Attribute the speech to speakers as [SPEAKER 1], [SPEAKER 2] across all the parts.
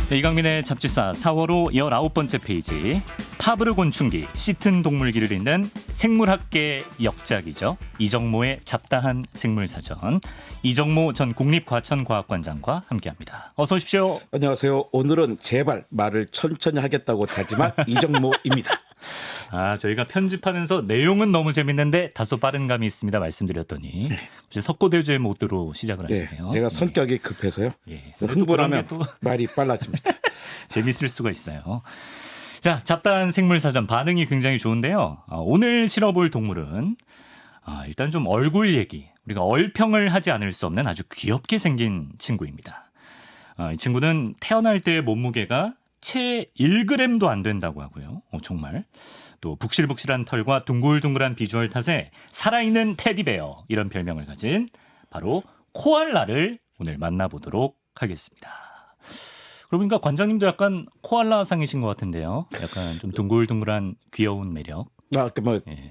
[SPEAKER 1] 네, 이강민의 잡지사 4월호 19번째 페이지. 파브르 곤충기, 시튼 동물기를 잇는 생물학계 역작이죠. 이정모의 잡다한 생물사전. 이정모 전 국립과천과학관장과 함께합니다. 어서 오십시오.
[SPEAKER 2] 안녕하세요. 오늘은 제발 말을 천천히 하겠다고 다짐한 이정모입니다.
[SPEAKER 1] 저희가 편집하면서 내용은 너무 재밌는데 다소 빠른 감이 있습니다 말씀드렸더니 혹시 석고대죄 모드로 시작을 하시네요.
[SPEAKER 2] 제가 성격이 급해서요. 흥분하면 또 말이 빨라집니다.
[SPEAKER 1] 재밌을 수가 있어요. 자, 잡다한 생물사전 반응이 굉장히 좋은데요. 오늘 실어볼 동물은 일단 좀 얼굴 얘기, 우리가 얼평을 하지 않을 수 없는 아주 귀엽게 생긴 친구입니다. 이 친구는 태어날 때의 몸무게가 채 1g도 안 된다고 하고요. 정말. 또 북실북실한 털과 둥글둥글한 비주얼 탓에 살아있는 테디베어, 이런 별명을 가진 바로 코알라를 오늘 만나보도록 하겠습니다. 그러고 보니까 관장님도 약간 코알라상이신 것 같은데요. 약간 좀 둥글둥글한 귀여운 매력.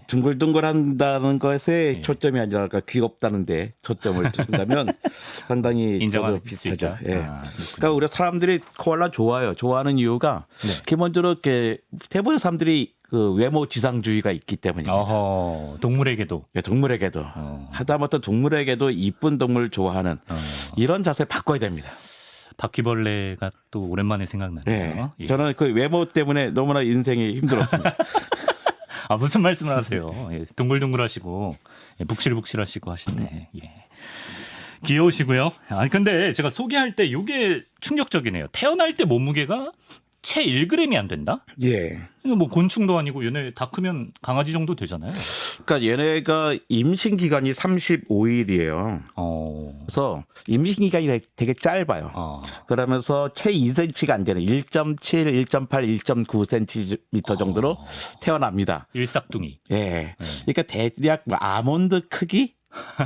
[SPEAKER 2] 둥글둥글한다는 것에 초점이 아니라 귀엽다는데 초점을 두신다면 상당히
[SPEAKER 1] 인정하는
[SPEAKER 2] 비슷하죠. 그러니까 우리 사람들이 코알라 좋아요. 좋아하는 이유가 기본적으로 이렇게 대부분 사람들이 그 외모 지상주의가 있기 때문입니다.
[SPEAKER 1] 동물에게도.
[SPEAKER 2] 동물에게도 하다못해 동물에게도 이쁜 동물 좋아하는 이런 자세 바꿔야 됩니다.
[SPEAKER 1] 바퀴벌레가 또 오랜만에 생각나네요.
[SPEAKER 2] 저는 그 외모 때문에 너무나 인생이 힘들었습니다.
[SPEAKER 1] 무슨 말씀을 하세요? 둥글둥글하시고 북실북실하시고 하시네. 귀여우시고요. 근데 제가 소개할 때 이게 충격적이네요. 태어날 때 몸무게가 채 1g이 안 된다? 뭐 곤충도 아니고 얘네 다 크면 강아지 정도 되잖아요.
[SPEAKER 2] 그러니까 얘네가 임신 기간이 35일이에요. 그래서 임신 기간이 되게 짧아요. 그러면서 채 2cm가 안 되는 1.7, 1.8, 1.9cm 정도로 태어납니다.
[SPEAKER 1] 일싹둥이.
[SPEAKER 2] 그러니까 대략 아몬드 크기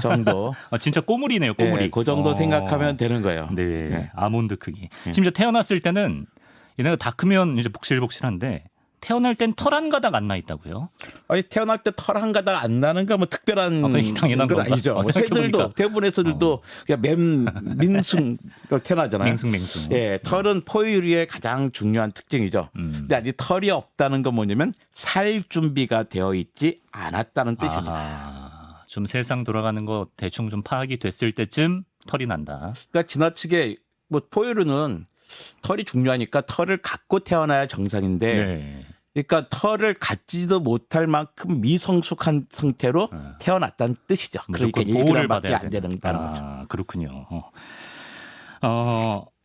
[SPEAKER 2] 정도.
[SPEAKER 1] 진짜 꼬물이네요, 꼬물이.
[SPEAKER 2] 그 정도 생각하면 되는 거예요.
[SPEAKER 1] 아몬드 크기. 심지어 태어났을 때는 얘네가 다 크면 이제 북실북실한데 태어날 땐 털 한 가닥 안 나 있다고요?
[SPEAKER 2] 태어날 때 털 한 가닥 안 나는 건 뭐 특별한
[SPEAKER 1] 당연한 건
[SPEAKER 2] 아니죠. 새들도 대부분 새들도 그냥 민숭 태어나잖아요.
[SPEAKER 1] 맹숭.
[SPEAKER 2] 털은 포유류의 가장 중요한 특징이죠. 근데 아직 털이 없다는 건 뭐냐면 살 준비가 되어 있지 않았다는 뜻입니다.
[SPEAKER 1] 좀 세상 돌아가는 거 대충 좀 파악이 됐을 때쯤 털이 난다.
[SPEAKER 2] 그러니까 지나치게 뭐 포유류는 털이 중요하니까 털을 갖고 태어나야 정상인데 그러니까 털을 갖지도 못할 만큼 미성숙한 상태로 태어났다는 뜻이죠. 그러니까
[SPEAKER 1] 보호를
[SPEAKER 2] 1g밖에 안 된다는 거죠.
[SPEAKER 1] 그렇군요.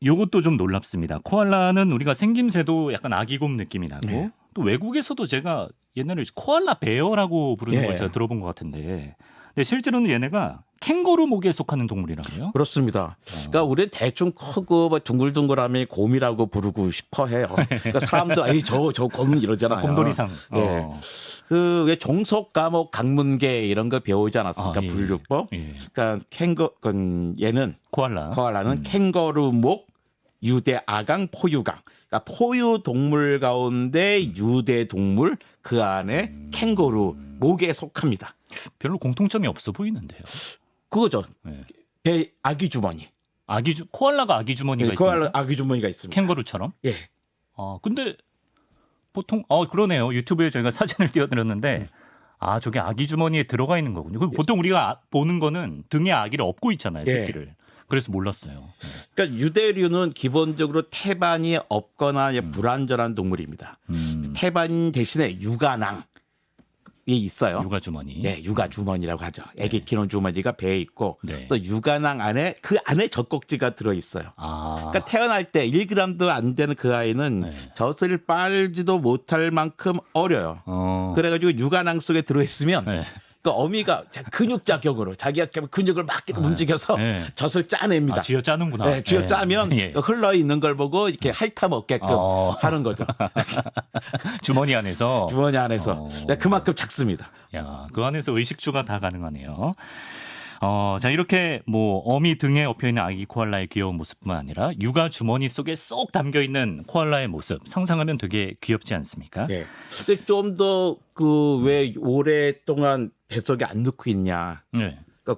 [SPEAKER 1] 요것도 좀 놀랍습니다. 코알라는 우리가 생김새도 약간 아기곰 느낌이 나고 또 외국에서도 제가 옛날에 코알라 베어라고 부르는 걸 제가 들어본 것 같은데 근데 실제로는 얘네가 캥거루 목에 속하는 동물이라고요?
[SPEAKER 2] 그렇습니다. 그러니까 우리는 대충 크고 뭐 둥글둥글함이 곰이라고 부르고 싶어 해요. 그러니까 사람도 저 곰 이러잖아요.
[SPEAKER 1] 곰돌이상.
[SPEAKER 2] 그 왜 종속 과목 강문계 이런 거 배우지 않았습니까? 분류법. 그러니까 얘는 코알라는 캥거루 목, 유대 아강, 포유강. 그러니까 포유 동물 가운데 유대 동물 그 안에 캥거루 목에 속합니다.
[SPEAKER 1] 별로 공통점이 없어 보이는데요.
[SPEAKER 2] 그거죠. 배 아기 주머니.
[SPEAKER 1] 코알라가 아기 주머니가 있습니다.
[SPEAKER 2] 코알라 아기 주머니가 있습니다.
[SPEAKER 1] 캥거루처럼? 근데 보통 그러네요. 유튜브에 저희가 사진을 띄워드렸는데 저게 아기 주머니에 들어가 있는 거군요. 보통 우리가 보는 거는 등에 아기를 업고 있잖아요, 새끼를. 그래서 몰랐어요.
[SPEAKER 2] 그러니까 유대류는 기본적으로 태반이 없거나 불완전한 동물입니다. 태반 대신에 육아낭이 있어요.
[SPEAKER 1] 육아주머니.
[SPEAKER 2] 육아주머니라고 하죠. 애기 키우는 주머니가 배에 있고 또 육아낭 안에 그 안에 젖꼭지가 들어있어요. 그러니까 태어날 때 1g도 안 되는 그 아이는 젖을 빨지도 못할 만큼 어려요. 그래가지고 육아낭 속에 들어있으면 그 어미가 근육 자격으로 자기가 근육을 막 움직여서 젖을 짜냅니다.
[SPEAKER 1] 쥐어 짜는구나.
[SPEAKER 2] 쥐어 짜면 흘러 있는 걸 보고 이렇게 핥아 먹게끔 하는 거죠.
[SPEAKER 1] 주머니 안에서.
[SPEAKER 2] 그만큼 작습니다.
[SPEAKER 1] 그 안에서 의식주가 다 가능하네요. 자, 이렇게 뭐 어미 등에 엎여 있는 아기 코알라의 귀여운 모습뿐만 아니라 육아 주머니 속에 쏙 담겨 있는 코알라의 모습 상상하면 되게 귀엽지 않습니까?
[SPEAKER 2] 근데 좀 더 왜 오랫동안 뱃속에 안 넣고 있냐? 그러니까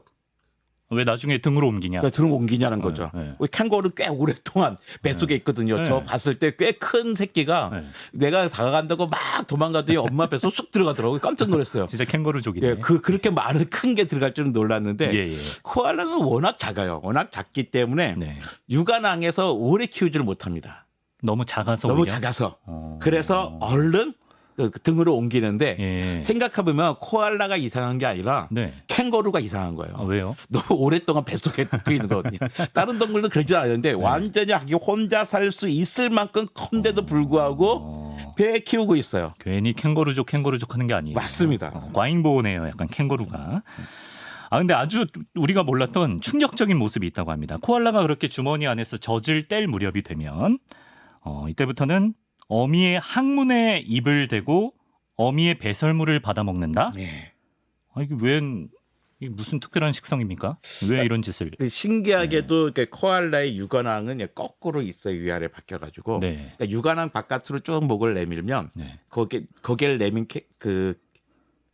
[SPEAKER 1] 왜 나중에 등으로 옮기냐?
[SPEAKER 2] 그러니까 등으로 옮기냐는 거죠. 우리 캥거루 꽤 오랫동안 뱃속에 있거든요. 저 봤을 때 꽤 큰 새끼가 내가 다가간다고 막 도망가더니 엄마 뱃속 쑥 들어가더라고요. 깜짝 놀랐어요.
[SPEAKER 1] 진짜 캥거루족이네.
[SPEAKER 2] 예, 그렇게 많은 큰 게 들어갈 줄은 놀랐는데 코알라는 워낙 작아요. 워낙 작기 때문에 육안항에서 오래 키우지를 못합니다.
[SPEAKER 1] 너무 작아서.
[SPEAKER 2] 너무 작아서. 그래서 얼른 그 등으로 옮기는데 생각해보면 코알라가 이상한 게 아니라 캥거루가 이상한 거예요.
[SPEAKER 1] 아, 왜요?
[SPEAKER 2] 너무 오랫동안 뱃속에 넣고 있는 거거든요. 다른 동물도 그러지 않는데 완전히 혼자 살 수 있을 만큼 큰데도 불구하고 배에 키우고 있어요.
[SPEAKER 1] 괜히 캥거루족 하는 게 아니에요.
[SPEAKER 2] 맞습니다.
[SPEAKER 1] 과잉보호네요. 약간 캥거루가. 아 근데 아주 우리가 몰랐던 충격적인 모습이 있다고 합니다. 코알라가 그렇게 주머니 안에서 젖을 뗄 무렵이 되면 이때부터는 어미의 항문에 입을 대고 어미의 배설물을 받아 먹는다? 이게 이게 무슨 특별한 식성입니까? 왜 이런 짓을?
[SPEAKER 2] 신기하게도 코알라의 육안항은 거꾸로 있어요. 위아래 바뀌어가지고. 그러니까 육안항 바깥으로 쭉 목을 내밀면 고개를 내민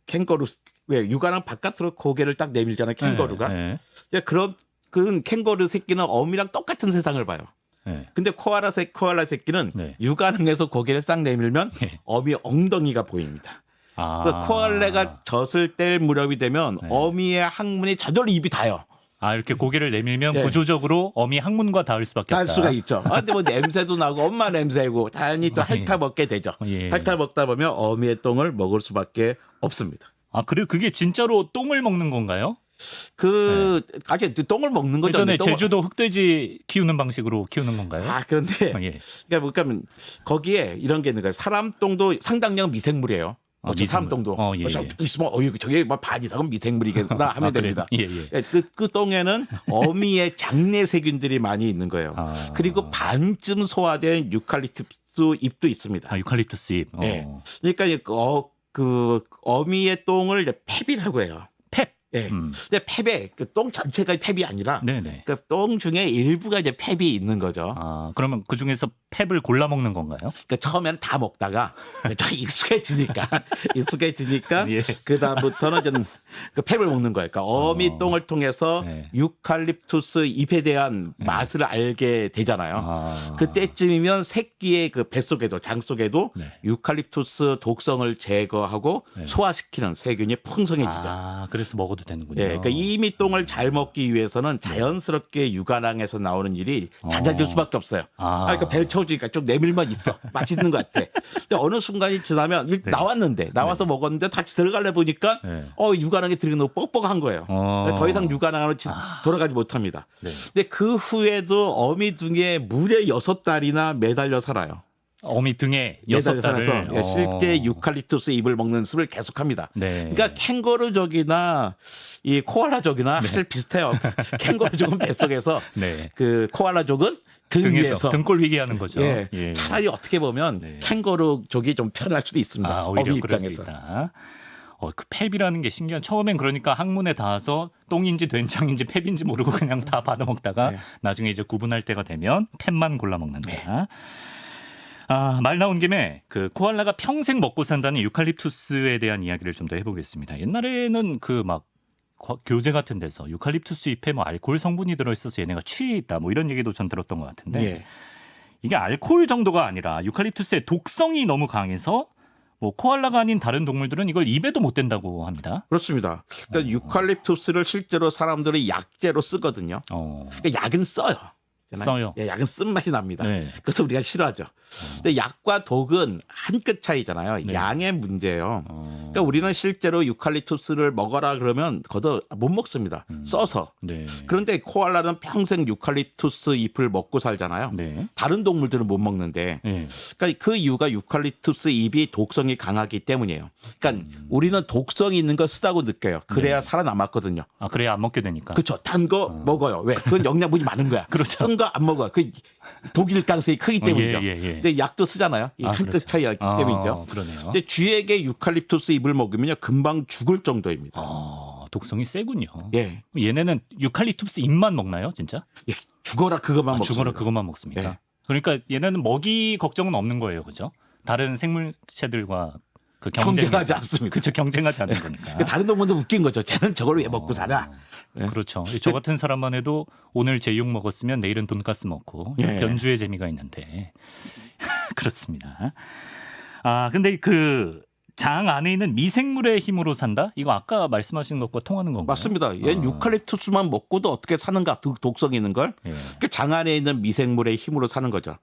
[SPEAKER 2] 캥거루 왜 육안항 바깥으로 고개를 딱 내밀잖아요. 캥거루가. 그런 캥거루 새끼는 어미랑 똑같은 세상을 봐요. 근데 코알라 새끼는 육안항에서 고개를 싹 내밀면 어미 엉덩이가 보입니다. 그러니까 코알라가 젖을 뗄 무렵이 되면 어미의 항문에 저절로 입이 닿아요.
[SPEAKER 1] 아 이렇게 고개를 내밀면 구조적으로 어미 항문과 닿을 수밖에 없다.
[SPEAKER 2] 닿을 수가 있죠. 근데 뭐 냄새도 나고 엄마 냄새고 당연히 또 핥아 먹게 되죠. 핥아 먹다 보면 어미의 똥을 먹을 수밖에 없습니다.
[SPEAKER 1] 아 그래요? 그게 진짜로 똥을 먹는 건가요?
[SPEAKER 2] 아직 똥을 먹는 거죠.
[SPEAKER 1] 예전에 제주도 흑돼지 키우는 방식으로 키우는 건가요?
[SPEAKER 2] 아 그런데 그러니까 거기에 이런 게 있는 거예요. 사람 똥도 상당량 미생물이에요. 사람 똥도 있으면 저게 반 이상은 미생물이겠구나 하면 됩니다. 그 똥에는 어미의 장내 세균들이 많이 있는 거예요. 그리고 반쯤 소화된 유칼립투스 잎도 있습니다.
[SPEAKER 1] 아 유칼립투스 잎.
[SPEAKER 2] 그러니까 그 어미의 똥을 펩이라고 해요.
[SPEAKER 1] 펩.
[SPEAKER 2] 근데 펩에 똥 전체가 펩이 아니라 그 똥 중에 일부가 이제 펩이 있는 거죠.
[SPEAKER 1] 아 그러면 그 중에서 펩을 골라 먹는 건가요?
[SPEAKER 2] 그러니까 처음에는 다 먹다가 좀 익숙해지니까 그 다음부터는 좀 그 펩을 먹는 거예요. 그러니까 어미 똥을 통해서 유칼립투스 잎에 대한 맛을 알게 되잖아요. 그때쯤이면 새끼의 그 뱃속에도 장 속에도 유칼립투스 독성을 제거하고 소화시키는 세균이 풍성해지죠.
[SPEAKER 1] 아 그래서 먹어도 되는군요.
[SPEAKER 2] 그러니까 이미 똥을 잘 먹기 위해서는 자연스럽게 육안항에서 나오는 일이 잦아질 수밖에 없어요. 그러니까 배를 채워주니까 좀 내밀만 있어. 맛있는 것 같아. 근데 어느 순간이 지나면 나와서 먹었는데 다시 들어가려 보니까 육안항에 들어가는 거 뻑뻑한 거예요. 더 이상 육안항으로 돌아가지 못합니다. 근데 그 후에도 어미 등에 무려 6달이나 매달려 살아요.
[SPEAKER 1] 어미 등에 6달을
[SPEAKER 2] 실제 유칼립투스 잎을 먹는 습을 계속합니다. 그러니까 캥거루족이나 이 코알라족이나 사실 비슷해요. 캥거루족은 뱃속에서 그 코알라족은 등 위에서
[SPEAKER 1] 등골 휘게 하는 거죠.
[SPEAKER 2] 차라리 어떻게 보면 캥거루족이 좀 편할 수도 있습니다.
[SPEAKER 1] 오히려 그럴 수 있다. 그 펩이라는 게 신기한. 처음엔 그러니까 항문에 닿아서 똥인지 된장인지 펩인지 모르고 그냥 다 받아 먹다가 나중에 이제 구분할 때가 되면 펩만 골라 먹는다. 말 나온 김에 그 코알라가 평생 먹고 산다는 유칼립투스에 대한 이야기를 좀 더 해보겠습니다. 옛날에는 그 막 교재 같은 데서 유칼립투스 잎에 뭐 알코올 성분이 들어있어서 얘네가 취해 있다 뭐 이런 얘기도 전 들었던 것 같은데 이게 알코올 정도가 아니라 유칼립투스의 독성이 너무 강해서 뭐 코알라가 아닌 다른 동물들은 이걸 입에도 못 댄다고 합니다.
[SPEAKER 2] 그렇습니다. 그러니까 유칼립투스를 실제로 사람들이 약재로 쓰거든요. 그러니까 약은 써요. 약은 쓴맛이 납니다. 그래서 우리가 싫어하죠. 근데 약과 독은 한 끗 차이잖아요. 양의 문제예요. 그러니까 우리는 실제로 유칼립투스를 먹어라 그러면 거둬 못 먹습니다. 써서. 그런데 코알라는 평생 유칼립투스 잎을 먹고 살잖아요. 다른 동물들은 못 먹는데. 그러니까 그 이유가 유칼립투스 잎이 독성이 강하기 때문이에요. 그러니까 우리는 독성이 있는 거 쓰다고 느껴요. 그래야 살아남았거든요.
[SPEAKER 1] 그래야 안 먹게 되니까.
[SPEAKER 2] 그렇죠. 단 거 먹어요. 왜? 그건 영양분이 많은 거야. 쓴 거 안 먹어. 그 독일 가능성이 크기 때문이죠. 근데 약도 쓰잖아요. 이 한 끗 차이기 때문이죠. 근데 쥐에게 유칼립투스 잎을 먹으면요 금방 죽을 정도입니다.
[SPEAKER 1] 독성이 세군요. 얘네는 유칼립투스 잎만 먹나요, 진짜?
[SPEAKER 2] 죽어라 그것만 먹습니다.
[SPEAKER 1] 죽어라 그것만 먹습니까? 그러니까 얘네는 먹이 걱정은 없는 거예요, 그죠? 다른 생물체들과 그
[SPEAKER 2] 경쟁하지 않습니다.
[SPEAKER 1] 그렇죠, 경쟁하지 않는 거니까.
[SPEAKER 2] 다른 동물도 웃긴 거죠. 쟤는 저걸 왜 먹고 살아? 예.
[SPEAKER 1] 그렇죠. 저 같은 사람만 해도 오늘 제육 먹었으면 내일은 돈가스 먹고
[SPEAKER 2] 예.
[SPEAKER 1] 변주의 재미가 있는데 그렇습니다. 아 근데 그 장 안에 있는 미생물의 힘으로 산다? 이거 아까 말씀하신 것과 통하는 건가요?
[SPEAKER 2] 맞습니다. 얘는 유칼립투스만 먹고도 어떻게 사는가 독성이 있는 걸.
[SPEAKER 1] 예.
[SPEAKER 2] 그 장 안에 있는 미생물의 힘으로 사는 거죠.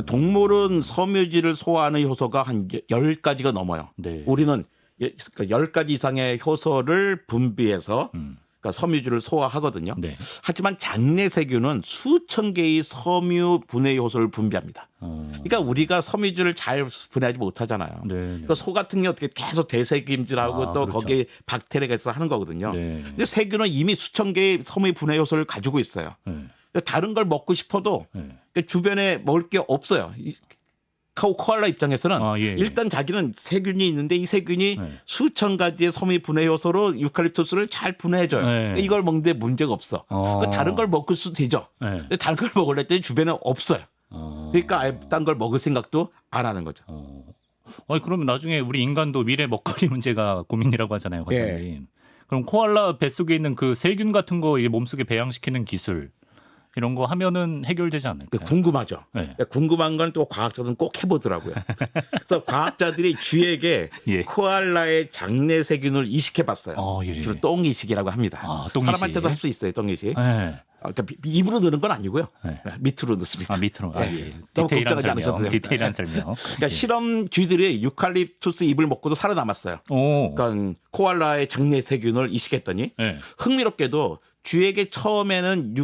[SPEAKER 2] 동물은 섬유질을 소화하는 효소가 한 10가지가 넘어요.
[SPEAKER 1] 네.
[SPEAKER 2] 우리는 10가지 이상의 효소를 분비해서 그러니까 섬유질을 소화하거든요.
[SPEAKER 1] 네.
[SPEAKER 2] 하지만 장내세균은 수천 개의 섬유 분해 효소를 분비합니다. 그러니까 우리가 섬유질을 잘 분해하지 못하잖아요.
[SPEAKER 1] 네.
[SPEAKER 2] 그러니까 소 같은 게 어떻게 계속 대세균질하고 또
[SPEAKER 1] 그렇죠.
[SPEAKER 2] 거기에 박테리아가 있어 하는 거거든요.
[SPEAKER 1] 네.
[SPEAKER 2] 근데 세균은 이미 수천 개의 섬유 분해 효소를 가지고 있어요.
[SPEAKER 1] 네.
[SPEAKER 2] 다른 걸 먹고 싶어도
[SPEAKER 1] 네.
[SPEAKER 2] 주변에 먹을 게 없어요. 코알라 입장에서는
[SPEAKER 1] 예.
[SPEAKER 2] 일단 자기는 세균이 있는데 이 세균이
[SPEAKER 1] 네.
[SPEAKER 2] 수천 가지의 섬유 분해 요소로 유칼립투스를 잘 분해해줘요.
[SPEAKER 1] 네.
[SPEAKER 2] 그러니까 이걸 먹는데 문제가 없어. 그러니까 다른 걸 먹을 수도 되죠.
[SPEAKER 1] 네.
[SPEAKER 2] 근데 다른 걸 먹으려 했더니 주변에 없어요. 그러니까 아예 딴 걸 먹을 생각도 안 하는 거죠.
[SPEAKER 1] 그러면 나중에 우리 인간도 미래 먹거리 문제가 고민이라고 하잖아요, 과장님.
[SPEAKER 2] 예.
[SPEAKER 1] 그럼 코알라 뱃속에 있는 그 세균 같은 거 몸속에 배양시키는 기술 이런 거 하면은 해결되지 않을까요?
[SPEAKER 2] 궁금하죠.
[SPEAKER 1] 네.
[SPEAKER 2] 궁금한 건 또 과학자들은 꼭 해보더라고요. 그래서 과학자들이 쥐에게
[SPEAKER 1] 예.
[SPEAKER 2] 코알라의 장내 세균을 이식해봤어요.
[SPEAKER 1] 예.
[SPEAKER 2] 주로 똥이식이라고 합니다.
[SPEAKER 1] 똥이식.
[SPEAKER 2] 사람한테도 할 수 있어요, 똥이식.
[SPEAKER 1] 네.
[SPEAKER 2] 그러니까 입으로 넣는 건 아니고요.
[SPEAKER 1] 네.
[SPEAKER 2] 밑으로 넣습니다.
[SPEAKER 1] 밑으로.
[SPEAKER 2] 예.
[SPEAKER 1] 디테일한
[SPEAKER 2] 너무 걱정하지
[SPEAKER 1] 설명.
[SPEAKER 2] 않으셔도 됩니다.
[SPEAKER 1] 디테일한 설명.
[SPEAKER 2] 그러니까 실험 쥐들이 유칼립투스 잎을 먹고도 살아남았어요.
[SPEAKER 1] 오.
[SPEAKER 2] 그러니까 코알라의 장내 세균을 이식했더니
[SPEAKER 1] 네.
[SPEAKER 2] 흥미롭게도 쥐에게 처음에는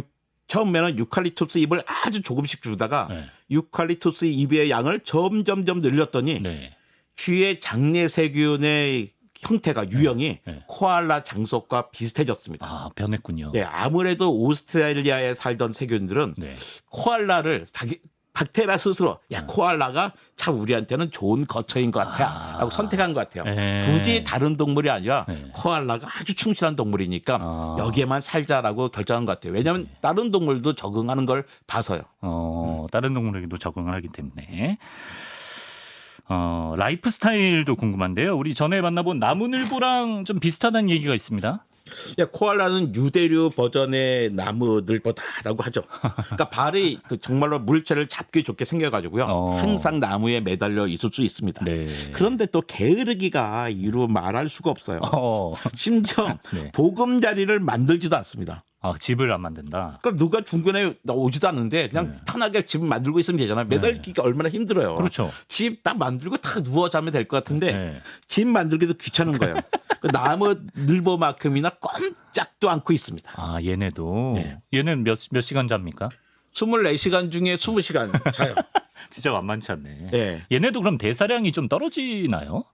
[SPEAKER 2] 유칼립투스 잎을 아주 조금씩 주다가
[SPEAKER 1] 네.
[SPEAKER 2] 유칼립투스 잎의 양을 점점점 늘렸더니
[SPEAKER 1] 네.
[SPEAKER 2] 쥐의 장내 세균의 형태가 유형이
[SPEAKER 1] 네.
[SPEAKER 2] 코알라 장속과 비슷해졌습니다.
[SPEAKER 1] 변했군요.
[SPEAKER 2] 네, 아무래도 오스트레일리아에 살던 세균들은
[SPEAKER 1] 네.
[SPEAKER 2] 코알라를 박테리아 스스로 코알라가 참 우리한테는 좋은 거처인 것 같아 라고 선택한 것 같아요.
[SPEAKER 1] 네.
[SPEAKER 2] 굳이 다른 동물이 아니라
[SPEAKER 1] 네.
[SPEAKER 2] 코알라가 아주 충실한 동물이니까 여기에만 살자라고 결정한 것 같아요. 왜냐하면 다른 동물도 적응하는 걸 봐서요.
[SPEAKER 1] 다른 동물에게도 적응을 하기 때문에. 라이프 스타일도 궁금한데요. 우리 전에 만나본 나무늘보랑 좀 비슷하다는 얘기가 있습니다.
[SPEAKER 2] 코알라는 유대류 버전의 나무늘보다라고 하죠. 그러니까 발이 정말로 물체를 잡기 좋게 생겨가지고요. 항상 나무에 매달려 있을 수 있습니다.
[SPEAKER 1] 네.
[SPEAKER 2] 그런데 또 게으르기가 이루 말할 수가 없어요. 심지어
[SPEAKER 1] 네.
[SPEAKER 2] 보금자리를 만들지도 않습니다.
[SPEAKER 1] 집을 안 만든다.
[SPEAKER 2] 그러니까 누가 중간에 오지도 않는데 그냥 편하게 집 만들고 있으면 되잖아요. 매달기가 얼마나 힘들어요.
[SPEAKER 1] 그렇죠.
[SPEAKER 2] 집 딱 만들고 딱 누워 자면 될 것 같은데
[SPEAKER 1] 네.
[SPEAKER 2] 집 만들기도 귀찮은 거예요. 나무늘보만큼이나 꼼짝도 않고 있습니다.
[SPEAKER 1] 얘네도.
[SPEAKER 2] 네.
[SPEAKER 1] 얘는 몇 시간 잡니까?
[SPEAKER 2] 24시간 중에 20시간 자요.
[SPEAKER 1] 진짜 만만치 않네.
[SPEAKER 2] 네.
[SPEAKER 1] 얘네도 그럼 대사량이 좀 떨어지나요?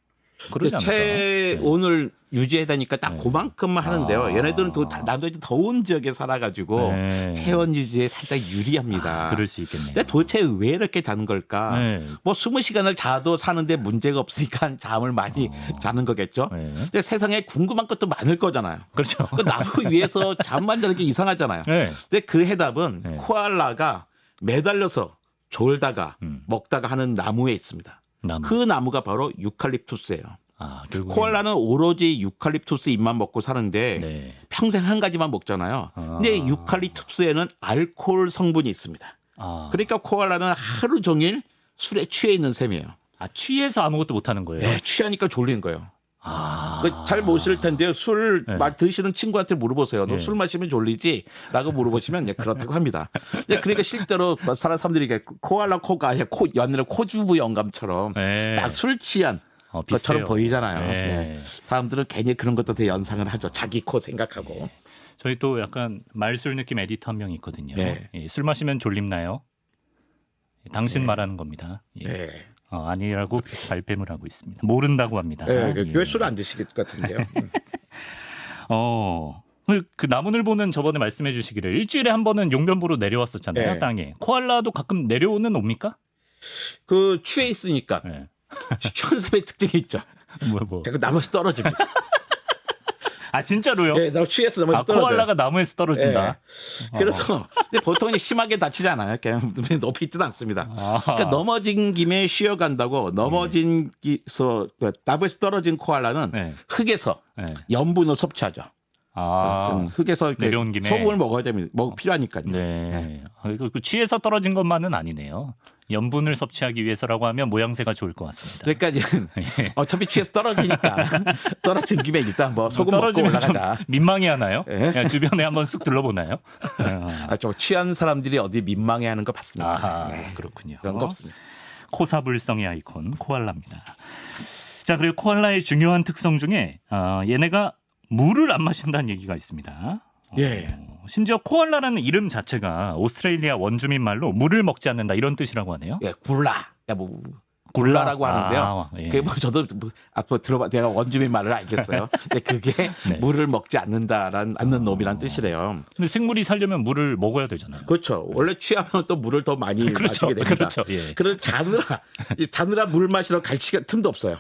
[SPEAKER 1] 그러지 않을까?
[SPEAKER 2] 체온을 유지해야 되니까 딱 그만큼만 하는데요. 얘네들은 또 남도의 더운 지역에 살아가지고 체온 유지에 살짝 유리합니다.
[SPEAKER 1] 그럴 수 있겠네요.
[SPEAKER 2] 근데 도대체 왜 이렇게 자는 걸까?
[SPEAKER 1] 네.
[SPEAKER 2] 뭐 20시간을 자도 사는데 문제가 없으니까 잠을 많이 자는 거겠죠.
[SPEAKER 1] 네.
[SPEAKER 2] 근데 세상에 궁금한 것도 많을 거잖아요.
[SPEAKER 1] 그렇죠.
[SPEAKER 2] 그 나무 위에서 잠만 자는 게 이상하잖아요.
[SPEAKER 1] 네.
[SPEAKER 2] 근데 그 해답은
[SPEAKER 1] 네.
[SPEAKER 2] 코알라가 매달려서 졸다가 먹다가 하는 나무에 있습니다. 그 나무가 바로 유칼립투스예요. 코알라는 오로지 유칼립투스 잎만 먹고 사는데
[SPEAKER 1] 네.
[SPEAKER 2] 평생 한 가지만 먹잖아요. 근데 유칼립투스에는 알코올 성분이 있습니다. 그러니까 코알라는 하루 종일 술에 취해 있는 셈이에요.
[SPEAKER 1] 취해서 아무것도 못 하는 거예요?
[SPEAKER 2] 네, 취하니까 졸린 거예요. 잘 모실 텐데요. 술 드시는 친구한테 물어보세요. 너 술 마시면 졸리지? 라고 물어보시면 그렇다고 합니다. 그러니까 실제로 사람들이 코알라 코가 옛날에 코주부 영감처럼 딱 술 취한 것처럼 보이잖아요. 네. 사람들은 괜히 그런 것도 되게 연상을 하죠. 자기 코 생각하고.
[SPEAKER 1] 저희 또 약간 말술 느낌 에디터 한 명 있거든요.
[SPEAKER 2] 네.
[SPEAKER 1] 술 마시면 졸립나요? 당신 말하는 겁니다.
[SPEAKER 2] 네.
[SPEAKER 1] 아니라고 발뺌을 하고 있습니다. 모른다고 합니다.
[SPEAKER 2] 왜 술 안 드실 것 같은데요?
[SPEAKER 1] 그 나무늘보는 저번에 말씀해 주시기를 일주일에 한 번은 용변보로 내려왔었잖아요. 땅에. 코알라도 가끔 내려오는 옵니까?
[SPEAKER 2] 취해 있으니까. 천사의 특징이 있죠. 자꾸 나무에서 떨어집니다.
[SPEAKER 1] 진짜로요?
[SPEAKER 2] 네, 나 취해서 나무에서 떨어져요.
[SPEAKER 1] 코알라가 나무에서 떨어진다.
[SPEAKER 2] 그래서 근데 보통 심하게 다치지 않아요. 그냥 높이 있지도 않습니다. 그러니까 넘어진 김에 쉬어간다고 나무에서 떨어진 코알라는 흙에서 염분을 섭취하죠. 흙에서 이렇게
[SPEAKER 1] 내려온 김에
[SPEAKER 2] 소금을 먹어야 됩니다. 필요하니까요.
[SPEAKER 1] 네. 그 취해서 떨어진 것만은 아니네요. 염분을 섭취하기 위해서라고 하면 모양새가 좋을 것 같습니다.
[SPEAKER 2] 그러니까 어차피 취해서 떨어지니까 떨어진 김에 일단 뭐 소금 먹고 올라가자.
[SPEAKER 1] 민망해하나요?
[SPEAKER 2] 예?
[SPEAKER 1] 그냥 주변에 한번 쓱 둘러보나요?
[SPEAKER 2] 좀 취한 사람들이 어디 민망해하는 거 봤습니다.
[SPEAKER 1] 그렇군요.
[SPEAKER 2] 그런 거 없습니다.
[SPEAKER 1] 코사불성의 아이콘 코알라입니다. 자, 그리고 코알라의 중요한 특성 중에 얘네가 물을 안 마신다는 얘기가 있습니다.
[SPEAKER 2] 예.
[SPEAKER 1] 심지어 코알라라는 이름 자체가 오스트레일리아 원주민 말로 물을 먹지 않는다 이런 뜻이라고 하네요.
[SPEAKER 2] 예, 굴라. 굴라라고 하는데요.
[SPEAKER 1] 예.
[SPEAKER 2] 그게 저도 앞으로 들어봐 내가 원주민 말을 알겠어요. 근데 그게
[SPEAKER 1] 네.
[SPEAKER 2] 물을 먹지 않는 놈이란 뜻이래요.
[SPEAKER 1] 근데 생물이 살려면 물을 먹어야 되잖아요.
[SPEAKER 2] 그렇죠. 원래 취하면 또 물을 더 많이
[SPEAKER 1] 그렇죠.
[SPEAKER 2] 마시게 됩니다.
[SPEAKER 1] 그렇죠. 예.
[SPEAKER 2] 그래서 자느라 물 마시러 갈 틈도 없어요.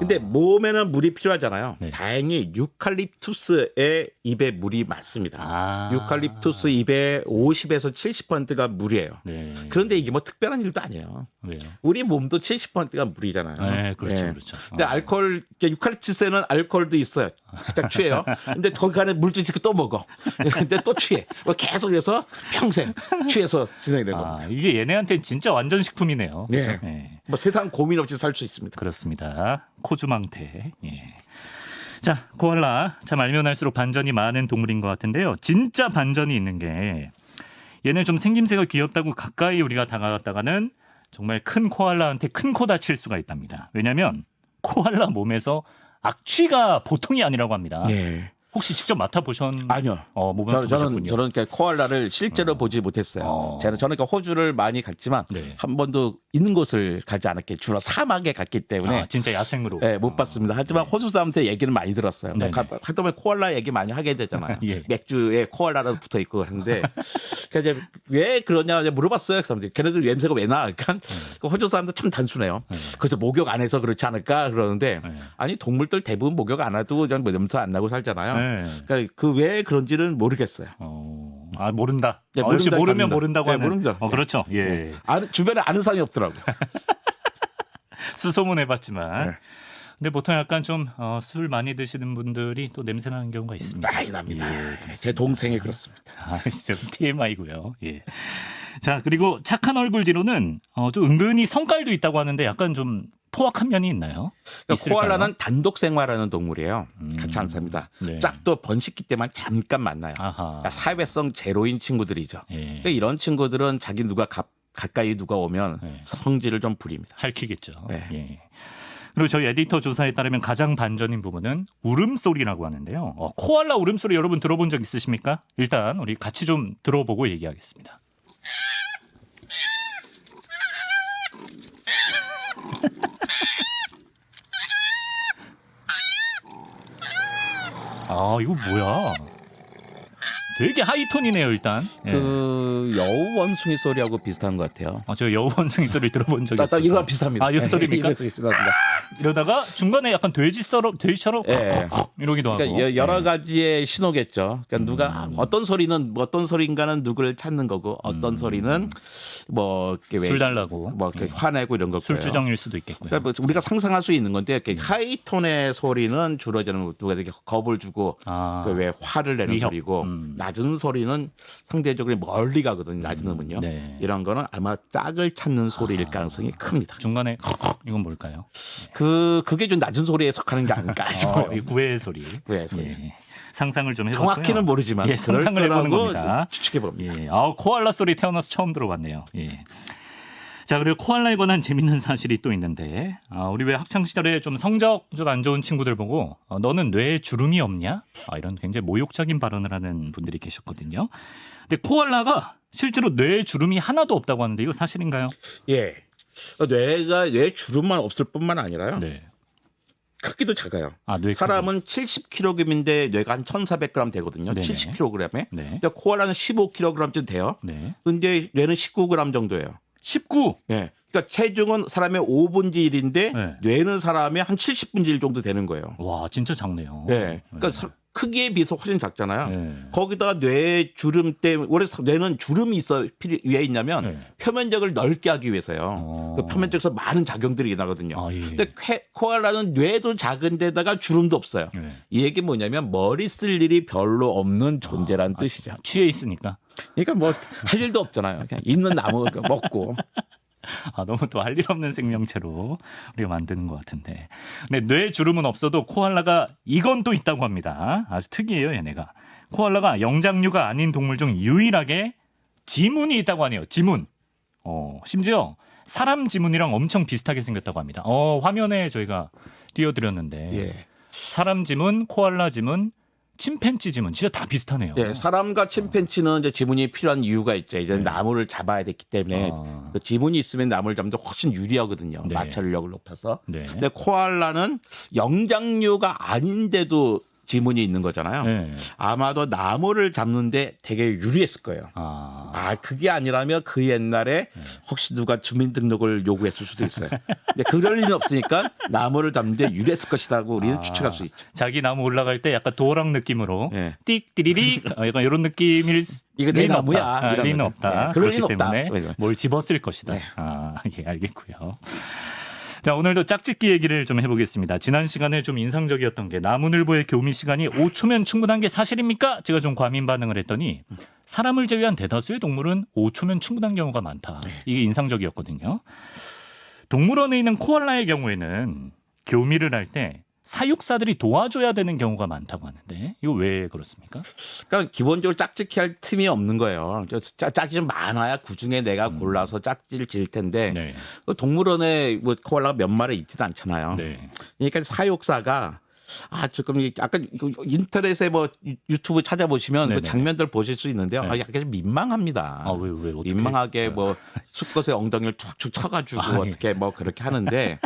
[SPEAKER 2] 근데 몸에는 물이 필요하잖아요.
[SPEAKER 1] 네.
[SPEAKER 2] 다행히 유칼립투스의 입에 물이 많습니다. 유칼립투스 입에 50에서 70%가 물이에요.
[SPEAKER 1] 네.
[SPEAKER 2] 그런데 이게 뭐 특별한 일도 아니에요.
[SPEAKER 1] 네.
[SPEAKER 2] 우리 몸도 70%가 물이잖아요.
[SPEAKER 1] 네, 그렇죠,
[SPEAKER 2] 네.
[SPEAKER 1] 그렇죠.
[SPEAKER 2] 근데 유칼립투스에는 알코올도 있어요. 딱 취해요. 근데 거기 안에 물도 있고 또 먹어. 근데 또 취해. 계속해서 평생 취해서 진행되는 겁니다.
[SPEAKER 1] 이게 얘네한테는 진짜 완전 식품이네요.
[SPEAKER 2] 네.
[SPEAKER 1] 네.
[SPEAKER 2] 뭐 세상 고민 없이 살 수 있습니다.
[SPEAKER 1] 그렇습니다. 코주망태. 예. 자, 코알라 참 알면 알수록 반전이 많은 동물인 것 같은데요. 진짜 반전이 있는 게 얘네 좀 생김새가 귀엽다고 가까이 우리가 다가갔다가는 정말 큰 코알라한테 큰 코 다칠 수가 있답니다. 왜냐하면 코알라 몸에서 악취가 보통이 아니라고 합니다.
[SPEAKER 2] 네.
[SPEAKER 1] 혹시 직접 맡아보셨나요?
[SPEAKER 2] 아니요. 저는 코알라를 실제로 보지 못했어요. 저는 호주를 많이 갔지만
[SPEAKER 1] 네.
[SPEAKER 2] 한 번도 있는 곳을 가지 않았기 주로 사막에 갔기 때문에
[SPEAKER 1] 진짜 야생으로.
[SPEAKER 2] 네, 못 봤습니다. 하지만 호주 사람한테 얘기는 많이 들었어요. 하다 보면 코알라 얘기 많이 하게 되잖아요.
[SPEAKER 1] 예.
[SPEAKER 2] 맥주에 코알라라도 붙어 있고 하는데 그러니까 이제 왜 그러냐 물어봤어요. 그 사람들이 걔네들 냄새가 왜 나? 그러니까 그 호주 사람들 참 단순해요. 그래서 목욕 안 해서 그렇지 않을까 그러는데 아니 동물들 대부분 목욕 안 해도 그냥 냄새 안 나고 살잖아요. 그러니까 그 왜 그런지는 모르겠어요.
[SPEAKER 1] 모른다.
[SPEAKER 2] 네,
[SPEAKER 1] 역시 모르면
[SPEAKER 2] 답니다.
[SPEAKER 1] 모른다고 하는.
[SPEAKER 2] 모릅니다.
[SPEAKER 1] 그렇죠. 예.
[SPEAKER 2] 주변에 아는 사람이 없더라고요.
[SPEAKER 1] 수소문 해봤지만. 근데 보통 약간 좀 술 많이 드시는 분들이 또 냄새 나는 경우가 있습니다.
[SPEAKER 2] 많이 납니다.
[SPEAKER 1] 예,
[SPEAKER 2] 제 동생이 그렇습니다.
[SPEAKER 1] 진짜 TMI고요. 예. 자, 그리고 착한 얼굴 뒤로는 좀 은근히 성깔도 있다고 하는데 약간 좀 포악한 면이 있나요?
[SPEAKER 2] 그러니까 코알라는 단독 생활하는 동물이에요. 같이 안 삽니다.
[SPEAKER 1] 네.
[SPEAKER 2] 짝도 번식기 때만 잠깐 만나요. 그러니까 사회성 제로인 친구들이죠.
[SPEAKER 1] 예.
[SPEAKER 2] 그러니까 이런 친구들은 자기 가까이 누가 오면 성질을 좀 부립니다.
[SPEAKER 1] 할퀴겠죠.
[SPEAKER 2] 네.
[SPEAKER 1] 예. 그리고 저희 에디터 조사에 따르면 가장 반전인 부분은 울음소리라고 하는데요. 코알라 울음소리 여러분 들어본 적 있으십니까? 일단 우리 같이 좀 들어보고 얘기하겠습니다. 이거 뭐야? 되게 하이톤이네요, 일단.
[SPEAKER 2] 그 여우 원숭이 소리하고 비슷한 것 같아요.
[SPEAKER 1] 저 여우 원숭이 소리 들어본 적이 없어요.
[SPEAKER 2] 이거랑 비슷합니다.
[SPEAKER 1] 이 소리입니까?
[SPEAKER 2] 비슷합니다.
[SPEAKER 1] 이러다가 중간에 약간 돼지처럼 이러기도 하고.
[SPEAKER 2] 그러니까 여러 가지의 신호겠죠. 그러니까 누가 어떤 소리인가는 누구를 찾는 거고 어떤 소리는 뭐
[SPEAKER 1] 술 달라고
[SPEAKER 2] 화내고 이런 거고요.
[SPEAKER 1] 술주정일 수도 있겠고요.
[SPEAKER 2] 그러니까 뭐 우리가 상상할 수 있는 건데 하이톤의 소리는 주로 저는 누가 되게 겁을 주고 왜 화를 내는
[SPEAKER 1] 위협.
[SPEAKER 2] 소리고 낮은 소리는 상대적으로 멀리 가거든요. 낮은 놈은요.
[SPEAKER 1] 네.
[SPEAKER 2] 이런 거는 아마 짝을 찾는 소리일 가능성이 큽니다.
[SPEAKER 1] 중간에 이건 뭘까요?
[SPEAKER 2] 그게 좀 낮은 소리에 속하는 게 아닐까 싶어요.
[SPEAKER 1] 이 구의 소리.
[SPEAKER 2] 구의 소리.
[SPEAKER 1] 예. 상상을 좀 해봤고요.
[SPEAKER 2] 정확히는 모르지만
[SPEAKER 1] 상상을 해보는 겁니다.
[SPEAKER 2] 추측해 봅니다.
[SPEAKER 1] 예. 코알라 소리 태어나서 처음 들어봤네요. 예. 자, 그리고 코알라에 관한 재밌는 사실이 또 있는데 우리 왜 학창 시절에 좀 성적 좀 안 좋은 친구들 보고 너는 뇌에 주름이 없냐? 이런 굉장히 모욕적인 발언을 하는 분들이 계셨거든요. 근데 코알라가 실제로 뇌에 주름이 하나도 없다고 하는데 이거 사실인가요?
[SPEAKER 2] 예. 뇌에 주름만 없을 뿐만 아니라요.
[SPEAKER 1] 네.
[SPEAKER 2] 크기도 작아요.
[SPEAKER 1] 뇌
[SPEAKER 2] 사람은 70kg인데 뇌가 한 1,400g 되거든요.
[SPEAKER 1] 네네.
[SPEAKER 2] 70kg에.
[SPEAKER 1] 네.
[SPEAKER 2] 근데 코알라는 15kg쯤 돼요.
[SPEAKER 1] 네.
[SPEAKER 2] 근데 뇌는 19g 정도예요.
[SPEAKER 1] 19.
[SPEAKER 2] 예. 그러니까 체중은 사람의 5분의 1인데
[SPEAKER 1] 네.
[SPEAKER 2] 뇌는 사람의 한 70분의 1 정도 되는 거예요.
[SPEAKER 1] 와, 진짜 작네요.
[SPEAKER 2] 예. 그러니까 크기에 비해서 훨씬 작잖아요.
[SPEAKER 1] 네.
[SPEAKER 2] 거기다가 뇌 주름 때문에 원래 뇌는 주름이 왜 있냐면
[SPEAKER 1] 네.
[SPEAKER 2] 표면적을 넓게 하기 위해서요. 그 표면적에서 많은 작용들이 나거든요.
[SPEAKER 1] 아, 예.
[SPEAKER 2] 근데 코알라는 뇌도 작은데다가 주름도 없어요.
[SPEAKER 1] 네.
[SPEAKER 2] 이 얘기 뭐냐면 머리 쓸 일이 별로 없는 존재란 뜻이죠.
[SPEAKER 1] 취해 있으니까.
[SPEAKER 2] 그러니까 뭐 할 일도 없잖아요. 그냥 있는 나무 먹고.
[SPEAKER 1] 아, 너무 또 할 일 없는 생명체로 우리가 만드는 것 같은데. 근데 뇌 주름은 없어도 코알라가 이건 또 있다고 합니다. 아주 특이해요, 얘네가. 코알라가 영장류가 아닌 동물 중 유일하게 지문이 있다고 하네요. 지문. 심지어 사람 지문이랑 엄청 비슷하게 생겼다고 합니다. 화면에 저희가 띄워드렸는데
[SPEAKER 2] 예.
[SPEAKER 1] 사람 지문, 코알라 지문, 침팬지 지문 진짜 다 비슷하네요.
[SPEAKER 2] 예, 사람과 침팬지는 이제 지문이 필요한 이유가 있죠. 이제 나무를 잡아야 됐기 때문에 그 지문이 있으면 나무를 잡는 데 훨씬 유리하거든요.
[SPEAKER 1] 네.
[SPEAKER 2] 마찰력을 높여서.
[SPEAKER 1] 네.
[SPEAKER 2] 근데 코알라는 영장류가 아닌데도 지문이 있는 거잖아요.
[SPEAKER 1] 네.
[SPEAKER 2] 아마도 나무를 잡는데 되게 유리했을 거예요. 그게 아니라면 그 옛날에 혹시 누가 주민등록을 요구했을 수도 있어요. 근데 그럴 리는 없으니까 나무를 잡는데 유리했을 것이라고 우리는 추측할 수 있죠.
[SPEAKER 1] 자기 나무 올라갈 때 약간 도어락 느낌으로
[SPEAKER 2] 예.
[SPEAKER 1] 띡 띠리릭 약간 이런 느낌일
[SPEAKER 2] 이거 내
[SPEAKER 1] 리는
[SPEAKER 2] 나무야.
[SPEAKER 1] 없다.
[SPEAKER 2] 이러면.
[SPEAKER 1] 리는 없다.
[SPEAKER 2] 네, 그럴
[SPEAKER 1] 그렇기
[SPEAKER 2] 리는 없다.
[SPEAKER 1] 때문에 뭘 집었을 것이다.
[SPEAKER 2] 네.
[SPEAKER 1] 예, 알겠고요. 자, 오늘도 짝짓기 얘기를 좀 해보겠습니다. 지난 시간에 좀 인상적이었던 게 나무늘보의 교미 시간이 5초면 충분한 게 사실입니까? 제가 좀 과민 반응을 했더니 사람을 제외한 대다수의 동물은 5초면 충분한 경우가 많다. 이게 인상적이었거든요. 동물원에 있는 코알라의 경우에는 교미를 할 때 사육사들이 도와줘야 되는 경우가 많다고 하는데 이거 왜 그렇습니까?
[SPEAKER 2] 그러니까 기본적으로 짝짓기 할 틈이 없는 거예요. 짝이 좀 많아야 그중에 내가 골라서 짝지를 질 텐데
[SPEAKER 1] 네.
[SPEAKER 2] 동물원에 뭐 코알라가 몇 마리 있지도 않잖아요.
[SPEAKER 1] 네.
[SPEAKER 2] 그러니까 사육사가 조금 약간 인터넷에 뭐 유튜브 찾아보시면 그 장면들 보실 수 있는데요.
[SPEAKER 1] 네.
[SPEAKER 2] 약간 좀 민망합니다.
[SPEAKER 1] 왜 어떻게?
[SPEAKER 2] 민망하게 뭐 수컷의 엉덩이를 툭툭 쳐가지고
[SPEAKER 1] 예.
[SPEAKER 2] 어떻게 뭐 그렇게 하는데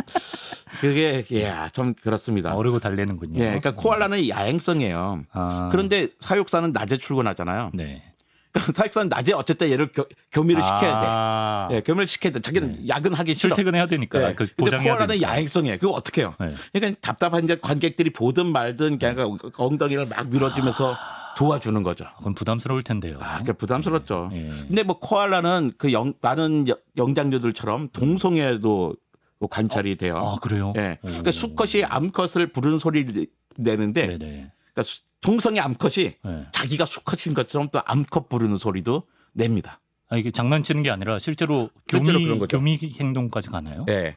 [SPEAKER 2] 그게 좀 그렇습니다.
[SPEAKER 1] 어르고 달래는군요.
[SPEAKER 2] 예, 그러니까 코알라는 야행성이에요. 그런데 사육사는 낮에 출근하잖아요.
[SPEAKER 1] 네.
[SPEAKER 2] 그러니까 사육사는 낮에 어쨌든 얘를 교미를 시켜야 돼. 예, 교미를 시켜야 돼. 자기는 야근하기 싫어.
[SPEAKER 1] 출퇴근해야 되니까.
[SPEAKER 2] 네.
[SPEAKER 1] 그
[SPEAKER 2] 근데
[SPEAKER 1] 보장해야
[SPEAKER 2] 코알라는
[SPEAKER 1] 되니까.
[SPEAKER 2] 야행성이에요. 그거 어떻게 해요?
[SPEAKER 1] 네.
[SPEAKER 2] 그러니까 답답한 이제 관객들이 보든 말든 그냥 엉덩이를 막 밀어주면서 도와주는 거죠.
[SPEAKER 1] 그건 부담스러울 텐데요.
[SPEAKER 2] 그게 부담스럽죠.
[SPEAKER 1] 예.
[SPEAKER 2] 근데 뭐 코알라는 그 많은 영장류들처럼 동성애도 관찰이 돼요.
[SPEAKER 1] 그래요?
[SPEAKER 2] 예. 그러니까 수컷이 암컷을 부르는 소리를 내는데
[SPEAKER 1] 네네.
[SPEAKER 2] 그러니까 동성애 암컷이
[SPEAKER 1] 네.
[SPEAKER 2] 자기가 수컷인 것처럼 또 암컷 부르는 소리도 냅니다.
[SPEAKER 1] 이게 장난치는 게 아니라 실제로
[SPEAKER 2] 실제로 그런 거죠.
[SPEAKER 1] 교미 행동까지 가나요?
[SPEAKER 2] 예.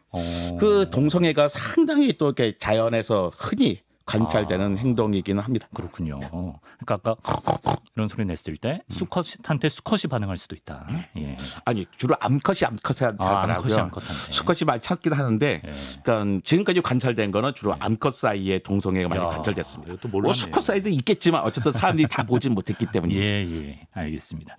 [SPEAKER 2] 그 동성애가 상당히 또 이렇게 자연에서 흔히 관찰되는 행동이기는 합니다.
[SPEAKER 1] 그렇군요. 그러니까 아까 이런 소리 냈을 때 수컷한테 수컷이 반응할 수도 있다. 예.
[SPEAKER 2] 아니 주로 암컷이 암컷한테 하더라고요.
[SPEAKER 1] 암컷한테.
[SPEAKER 2] 수컷이 많이 찾긴 하는데,
[SPEAKER 1] 예.
[SPEAKER 2] 그러니까 지금까지 관찰된 거는 주로 암컷 사이에 동성애가 많이 관찰됐습니다.
[SPEAKER 1] 이것도
[SPEAKER 2] 뭐
[SPEAKER 1] 몰랐네요.
[SPEAKER 2] 수컷 사이도 있겠지만 어쨌든 사람들이 다 보진 못했기 때문에.
[SPEAKER 1] 예, 알겠습니다.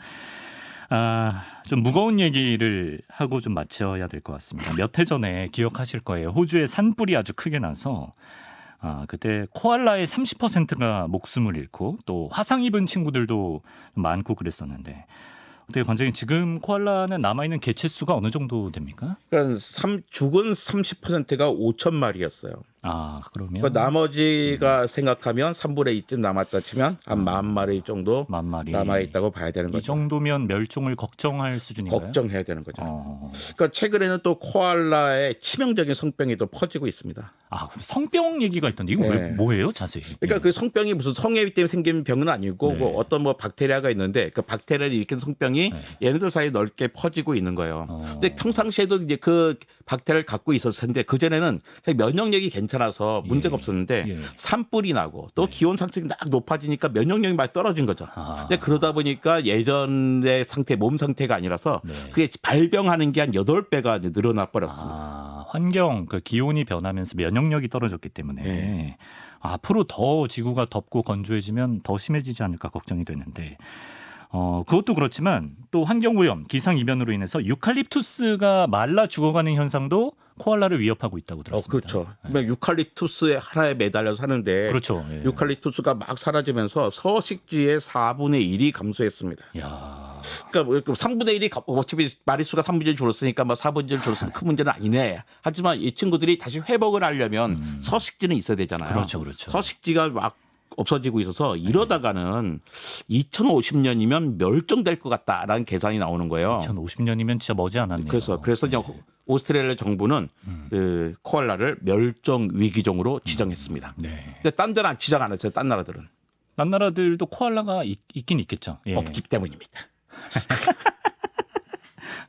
[SPEAKER 1] 좀 무거운 얘기를 하고 좀 마쳐야 될 것 같습니다. 몇 해 전에 기억하실 거예요. 호주에 산불이 아주 크게 나서 그때 코알라의 30%가 목숨을 잃고 또 화상 입은 친구들도 많고 그랬었는데 어떻게 관장님 지금 코알라는 남아있는 개체 수가 어느 정도 됩니까?
[SPEAKER 2] 그러니까 죽은 30%가 5천 마리였어요.
[SPEAKER 1] 그러면
[SPEAKER 2] 그러니까 나머지가 생각하면 3분의 2쯤 남았다 치면 한 10,000마리 정도
[SPEAKER 1] 10,000마리
[SPEAKER 2] 남아있다고 봐야 되는 거죠.
[SPEAKER 1] 이 정도면 멸종을 걱정할 수준인가요?
[SPEAKER 2] 걱정해야 되는 거죠. 그러니까 최근에는 또 코알라의 치명적인 성병이 또 퍼지고 있습니다.
[SPEAKER 1] 그럼 성병 얘기가 있던데 이거
[SPEAKER 2] 네.
[SPEAKER 1] 뭐예요 자세히?
[SPEAKER 2] 그러니까 그 성병이 무슨 성애비 때문에 생긴 병은 아니고
[SPEAKER 1] 네.
[SPEAKER 2] 뭐 어떤 뭐 박테리아가 있는데 그 박테리아를 일으킨 성병이 얘네들 사이에 넓게 퍼지고 있는 거예요. 근데 평상시에도 이제 그 박테리아를 갖고 있었을 텐데 그 전에는 면역력이 괜찮아서 문제가 없었는데 산불이 나고 또 기온 상승이 딱 높아지니까 면역력이 많이 떨어진 거죠. 근데 그러다 보니까 예전의 상태, 몸 상태가 아니라서 그게 발병하는 게 한 8배가 늘어나 버렸습니다.
[SPEAKER 1] 환경, 그 기온이 변하면서 면역력이 떨어졌기 때문에 앞으로 더 지구가 덥고 건조해지면 더 심해지지 않을까 걱정이 되는데 그것도 그렇지만 또 환경오염, 기상이변으로 인해서 유칼립투스가 말라 죽어가는 현상도 코알라를 위협하고 있다고 들었습니다.
[SPEAKER 2] 그렇죠. 유칼립투스에 하나에 매달려 사는데
[SPEAKER 1] 그렇죠.
[SPEAKER 2] 유칼립투스가 막 사라지면서 서식지의 4분의 1이 감소했습니다. 그러니까 3분의 1이 어차피 마리수가 3분의 1 줄었으니까 뭐 4분의 1 줄었으면 큰 문제는 아니네. 하지만 이 친구들이 다시 회복을 하려면 서식지는 있어야 되잖아요.
[SPEAKER 1] 그렇죠.
[SPEAKER 2] 서식지가 막 없어지고 있어서 이러다가는 2050년이면 멸종될 것 같다라는 계산이 나오는 거예요.
[SPEAKER 1] 2050년이면 진짜 머지않았네요.
[SPEAKER 2] 그래서 이제 오스트레일리아 정부는 그 코알라를 멸종 위기종으로 지정했습니다.
[SPEAKER 1] 네.
[SPEAKER 2] 근데 딴 데는 지정 안 했어요. 딴 나라들은.
[SPEAKER 1] 딴 나라들도 코알라가 있긴 있겠죠. 예.
[SPEAKER 2] 없기 때문입니다.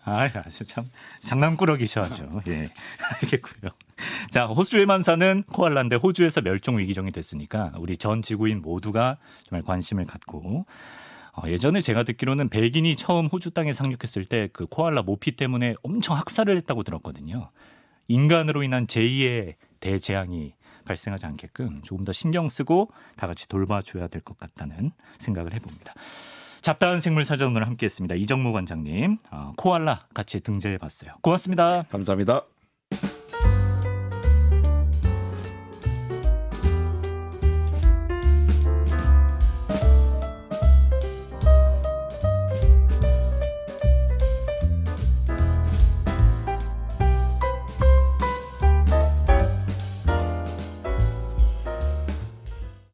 [SPEAKER 1] 아주 참 장난꾸러기셔야죠. 예, 알겠고요. 자, 호주에만 사는 코알라인데 호주에서 멸종 위기종이 됐으니까 우리 전 지구인 모두가 정말 관심을 갖고 예전에 제가 듣기로는 백인이 처음 호주 땅에 상륙했을 때 그 코알라 모피 때문에 엄청 학살을 했다고 들었거든요. 인간으로 인한 제2의 대재앙이 발생하지 않게끔 조금 더 신경 쓰고 다 같이 돌봐줘야 될 것 같다는 생각을 해봅니다. 잡다한 생물사전 오늘 함께했습니다. 이정무 관장님, 코알라 같이 등재해봤어요. 고맙습니다.
[SPEAKER 2] 감사합니다.